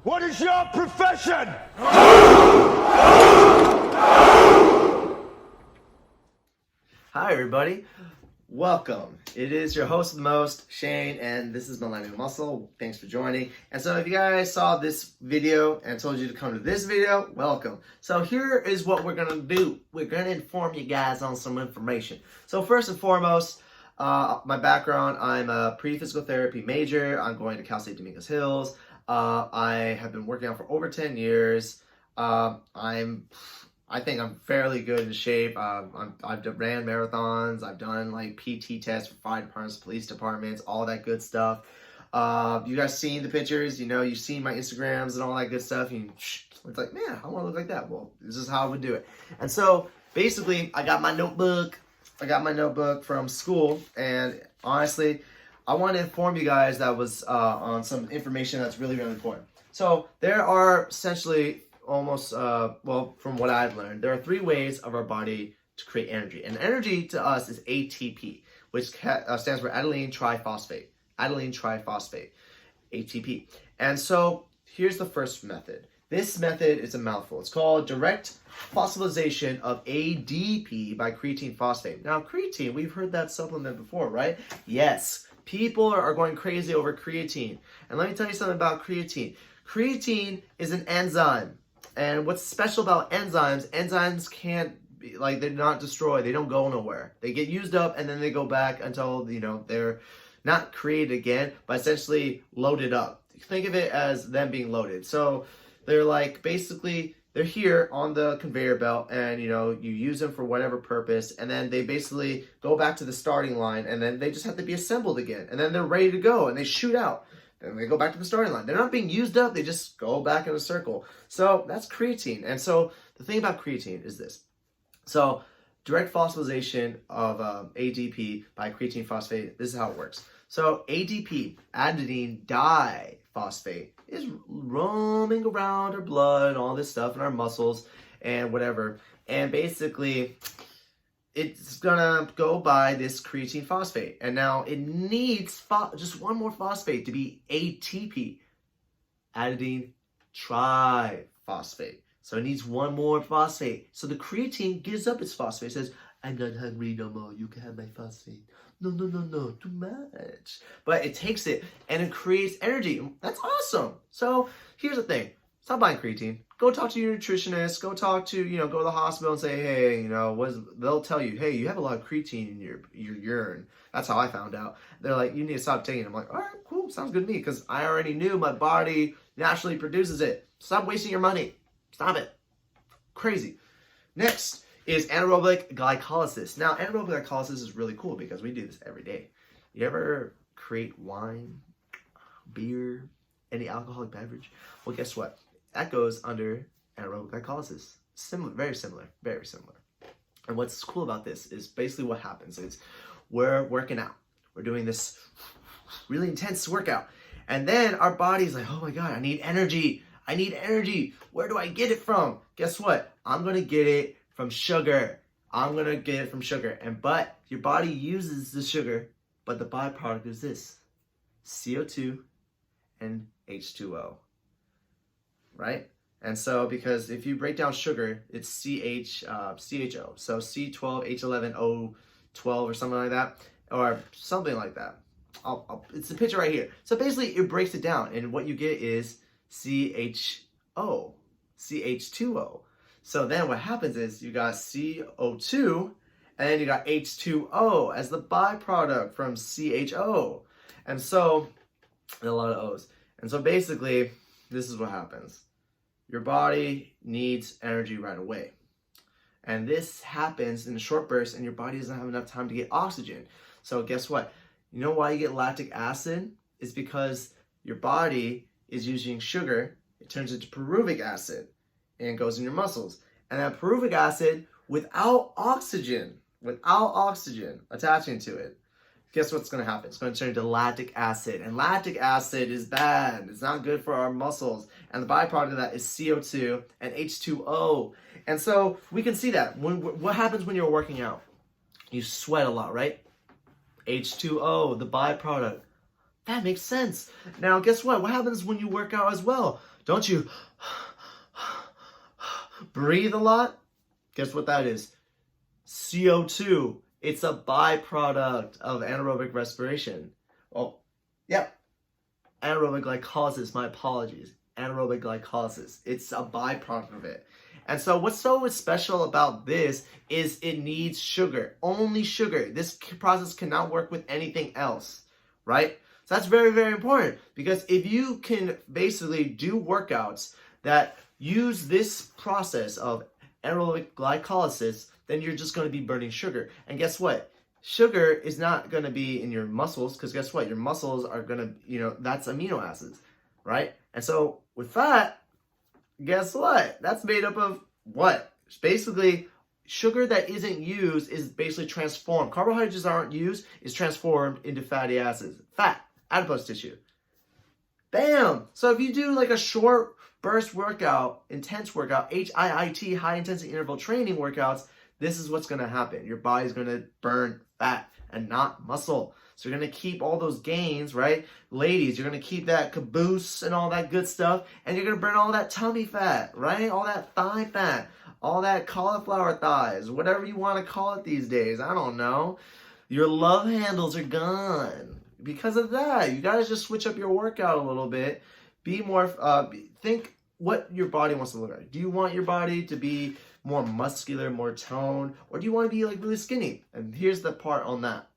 What is your profession? Hi everybody, welcome. It is your host of the most, Shane, and this is Millennial Muscle. Thanks for joining. And so if you guys saw this video and told you to come to this video, welcome. So here is what we're gonna do. We're gonna inform you guys on some information. So first and foremost, my background, I'm a pre-physical therapy major. I'm going to Cal State Dominguez Hills. I have been working out for over 10 years. I think I'm fairly good in shape. I've ran marathons. I've done like PT tests for fire departments, police departments, all that good stuff. You guys seen the pictures? You know, you've seen my Instagrams and all that good stuff. It's like, man, I want to look like that. Well, this is how I would do it. And so basically, I got my notebook. From school, and honestly, I want to inform you guys that was on some information that's really, really important. So there are essentially almost, well, from what I've learned, there are 3 ways of our body to create energy. And energy to us is ATP, which stands for adenosine triphosphate. Adenosine triphosphate, ATP. And so here's the first method. This method is a mouthful. It's called direct phosphorylation of ADP by creatine phosphate. Now, creatine, we've heard that supplement before, right? Yes, people are going crazy over creatine. And let me tell you something about creatine. Creatine is an enzyme. And what's special about enzymes can't be, like, they're not destroyed. They don't go nowhere. They get used up and then they go back until, you know, they're not created again, but essentially loaded up. Think of it as them being loaded. So they're like, basically, they're here on the conveyor belt and, you know, you use them for whatever purpose. And then they basically go back to the starting line and then they just have to be assembled again. And then they're ready to go and they shoot out. And they go back to the starting line. They're not being used up. They just go back in a circle. So that's creatine. And so the thing about creatine is this. So direct phosphorylation of ADP by creatine phosphate, this is how it works. So ADP, adenine diphosphate, is roaming around our blood and all this stuff in our muscles and whatever. And basically, it's gonna go by this creatine phosphate. And now it needs just one more phosphate to be ATP, adenine triphosphate. So it needs one more phosphate. So the creatine gives up its phosphate. It says, I'm not hungry no more. You can have my phosphate. No, too much. But it takes it and it creates energy. That's awesome. So here's the thing. Stop buying creatine. Go talk to your nutritionist. Go talk to, go to the hospital and say, hey, they'll tell you, hey, you have a lot of creatine in your urine. That's how I found out. They're like, you need to stop taking it. I'm like, all right, cool. Sounds good to me because I already knew my body naturally produces it. Stop wasting your money. Stop it. Crazy. Next is anaerobic glycolysis. Now, anaerobic glycolysis is really cool because we do this every day. You ever create wine, beer, any alcoholic beverage? Well, guess what? That goes under anaerobic glycolysis. Very similar. And what's cool about this is basically what happens is we're working out. We're doing this really intense workout. And then our body's like, oh my God, I need energy. Where do I get it from? Guess what? I'm going to get it from sugar. But your body uses the sugar, but the byproduct is this: CO2 and H2O, right? And so, because if you break down sugar, it's CHO. So C12H11O12 or something like that, it's the picture right here. So basically, it breaks it down, and what you get is CHO, CH2O. So then what happens is you got CO2 and then you got H2O as the byproduct from CHO. And so, and a lot of O's. And so basically, this is what happens. Your body needs energy right away. And this happens in a short burst and your body doesn't have enough time to get oxygen. So guess what? You know why you get lactic acid? It's because your body is using sugar. It turns into pyruvic acid and goes in your muscles. And that pyruvic acid, without oxygen attaching to it, guess what's going to happen? It's going to turn into lactic acid. And lactic acid is bad. It's not good for our muscles. And the byproduct of that is CO2 and H2O. And so we can see that. What happens when you're working out? You sweat a lot, right? H2O, the byproduct. That makes sense. Now, guess what? What happens when you work out as well? Don't you breathe a lot? Guess what that is? CO2. It's a byproduct of anaerobic respiration. Oh, yeah. Anaerobic glycolysis, my apologies. Anaerobic glycolysis. It's a byproduct of it. And so what's so special about this is it needs sugar. Only sugar. This process cannot work with anything else, right? So that's very, very important, because if you can basically do workouts that use this process of anaerobic glycolysis, then you're just going to be burning sugar. And guess what? Sugar is not going to be in your muscles, because guess what? Your muscles are going to, that's amino acids, right? And so with fat, guess what? That's made up of what? It's basically sugar that isn't used is basically transformed. Carbohydrates that aren't used is transformed into fatty acids. Fat, adipose tissue. Bam! So if you do like a short burst workout, intense workout, HIIT, high intensity interval training workouts, this is what's going to happen. Your body's going to burn fat and not muscle. So you're going to keep all those gains, right? Ladies, you're going to keep that caboose and all that good stuff, and you're going to burn all that tummy fat, right? All that thigh fat, all that cauliflower thighs, whatever you want to call it these days. I don't know. Your love handles are gone. Because of that, you got to just switch up your workout a little bit. Be more, think what your body wants to look like. Do you want your body to be more muscular, more toned, or do you want to be like really skinny? And here's the part on that.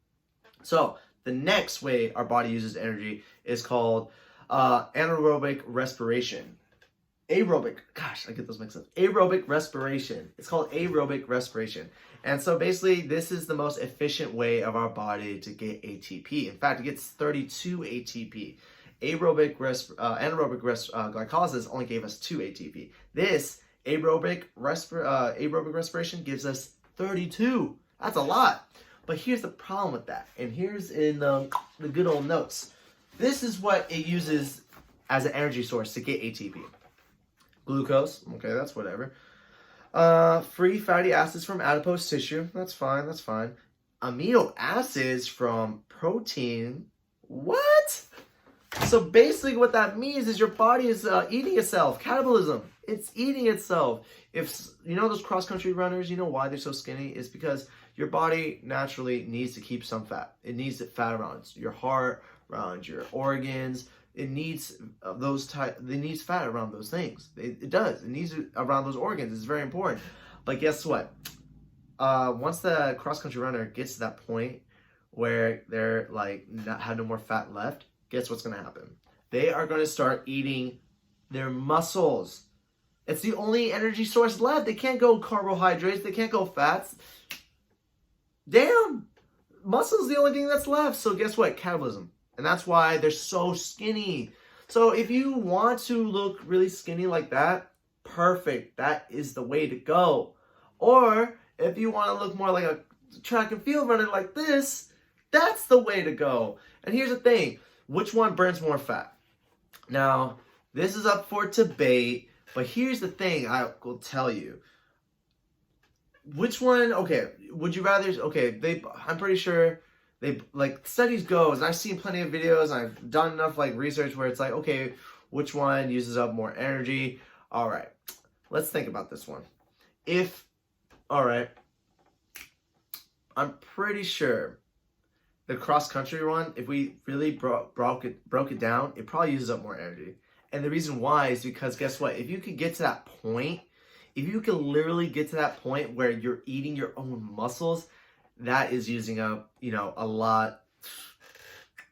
So the next way our body uses energy is called anaerobic respiration. Aerobic, gosh, I get those mixed up. Aerobic respiration. It's called aerobic respiration. And so basically, this is the most efficient way of our body to get ATP. In fact, it gets 32 ATP. Anaerobic glycolysis only gave us 2 ATP. This aerobic respiration gives us 32. That's a lot. But here's the problem with that. And here's in the good old notes. This is what it uses as an energy source to get ATP. Glucose, okay, that's whatever. Free fatty acids from adipose tissue, that's fine, that's fine. Amino acids from protein, what? So basically what that means is your body is eating itself, catabolism. It's eating itself. If you know those cross-country runners, you know why they're so skinny? It's because your body naturally needs to keep some fat. It needs fat around your heart, around your organs. It needs it needs fat around those things. It does. It needs it around those organs. It's very important. But guess what? Once the cross-country runner gets to that point where they're like have no more fat left, guess what's going to happen? They are going to start eating their muscles. It's the only energy source left. They can't go carbohydrates. They can't go fats. Damn. Muscle is the only thing that's left. So guess what? Catabolism. And that's why they're so skinny. So if you want to look really skinny like that, perfect. That is the way to go. Or if you want to look more like a track and field runner like this, that's the way to go. And here's the thing. Which one burns more fat? Now, this is up for debate, but here's the thing I will tell you. Which one, okay, would you rather, okay, I'm pretty sure they, like, studies goes, and I've seen plenty of videos, and I've done enough, like, research where it's like, okay, which one uses up more energy? All right, let's think about this one. All right, I'm pretty sure the cross-country one, if we really broke it down, it probably uses up more energy. And the reason why is because guess what? If you could get to that point, if you can literally get to that point where you're eating your own muscles, that is using up, a lot.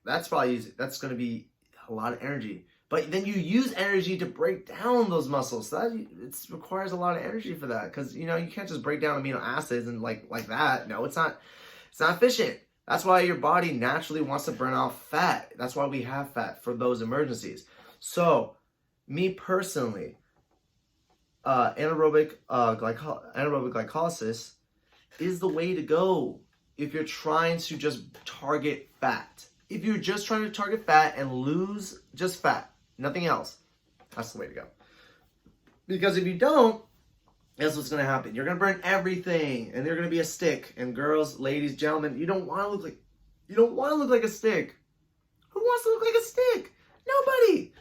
That's going to be a lot of energy. But then you use energy to break down those muscles. So it requires a lot of energy for that. Because, you can't just break down amino acids and like that. No, it's not efficient. That's why your body naturally wants to burn off fat. That's why we have fat, for those emergencies. So, me personally, anaerobic glycolysis is the way to go if you're trying to just target fat. If you're just trying to target fat and lose just fat, nothing else, that's the way to go. Because if you don't, guess what's going to happen? You're going to burn everything, and they're going to be a stick. And girls, ladies, gentlemen, you don't want to look like a stick. Who wants to look like a stick? Nobody.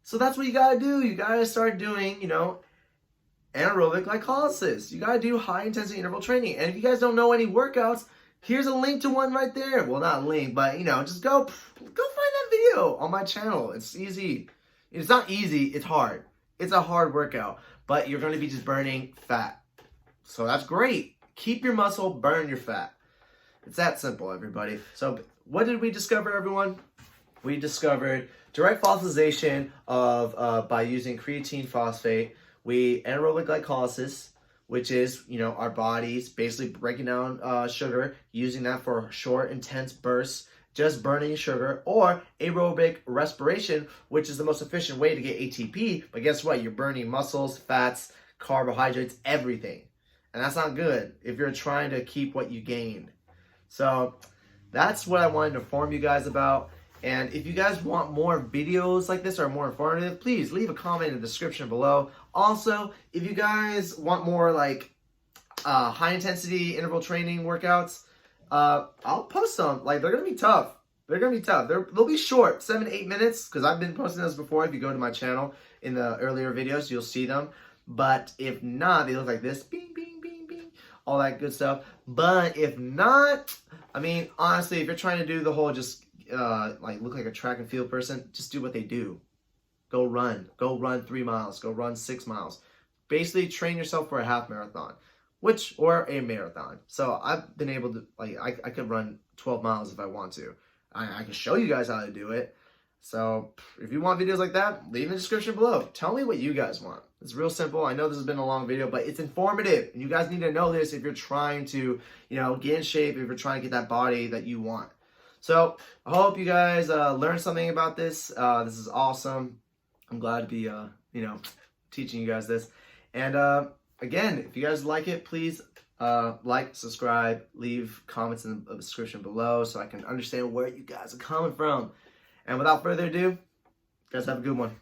So that's what you gotta do. You gotta start doing, anaerobic glycolysis. You gotta do high intensity interval training. And if you guys don't know any workouts, here's a link to one right there. Well, not a link, but just go find that video on my channel. It's easy. It's not easy, it's hard. It's a hard workout, but you're gonna be just burning fat. So that's great. Keep your muscle, burn your fat. It's that simple, everybody. So what did we discover, everyone? We discovered direct phosphorylation by using creatine phosphate. Anaerobic glycolysis, which is, our bodies basically breaking down sugar, using that for short, intense bursts, just burning sugar, or aerobic respiration, which is the most efficient way to get ATP. But guess what? You're burning muscles, fats, carbohydrates, everything. And that's not good if you're trying to keep what you gained. So that's what I wanted to inform you guys about. And if you guys want more videos like this or more informative, please leave a comment in the description below. Also, if you guys want more like high intensity interval training workouts, I'll post them. Like, they're gonna be tough. They'll be short, 7 to 8 minutes, because I've been posting those before. If you go to my channel in the earlier videos, you'll see them. But if not, they look like this. Bing, bing, bing, bing. All that good stuff. But if not, I mean, honestly, if you're trying to do the whole just like look like a track and field person, just do what they do. Go run 3 miles, go run 6 miles. Basically train yourself for a half marathon, or a marathon. So I've been able to, like, I could run 12 miles if I want to. I can show you guys how to do it. So if you want videos like that, leave in the description below. Tell me what you guys want. It's real simple. I know this has been a long video, but it's informative. And you guys need to know this if you're trying to, get in shape, if you're trying to get that body that you want. So I hope you guys learned something about this. This is awesome. I'm glad to be, teaching you guys this. And again, if you guys like it, please like, subscribe, leave comments in the description below so I can understand where you guys are coming from. And without further ado, you guys have a good one.